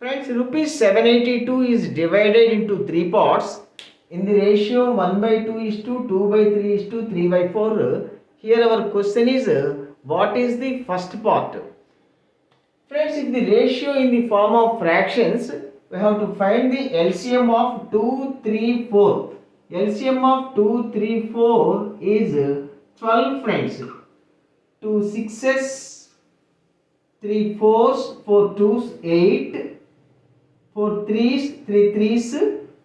Friends, rupees 782 is divided into three parts in the ratio 1 by 2 is to 2 by 3 is to 3 by 4. Here our question is what is the first part? Friends, if the ratio in the form of fractions, we have to find the LCM of 2, 3, 4. LCM of 2, 3, 4 is 12 friends. 2 sixes, 3 fours, 4 twos, 8. 4 threes, 3 threes,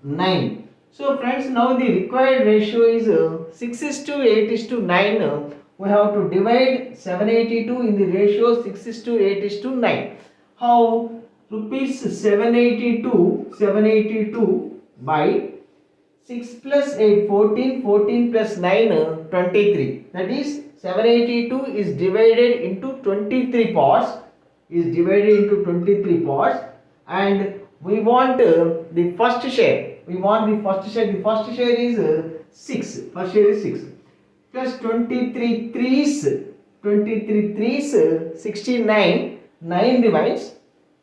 9. So friends, now the required ratio is 6 is to 8 is to 9. We have to divide 782 in the ratio 6 is to 8 is to 9. How? Rupees 782 by 6 plus 8, 14, 14 plus 9, 23. That is 782 is divided into 23 parts. And we want the first share. The first share is 6. First share is 6. Plus 23 threes, 69. 9 remains.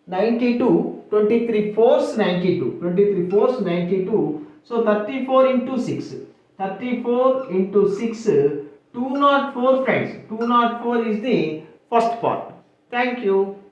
92. 23 fours, 92. So 34 into 6. 34 into 6. 204 friends. 204 is the first part. Thank you.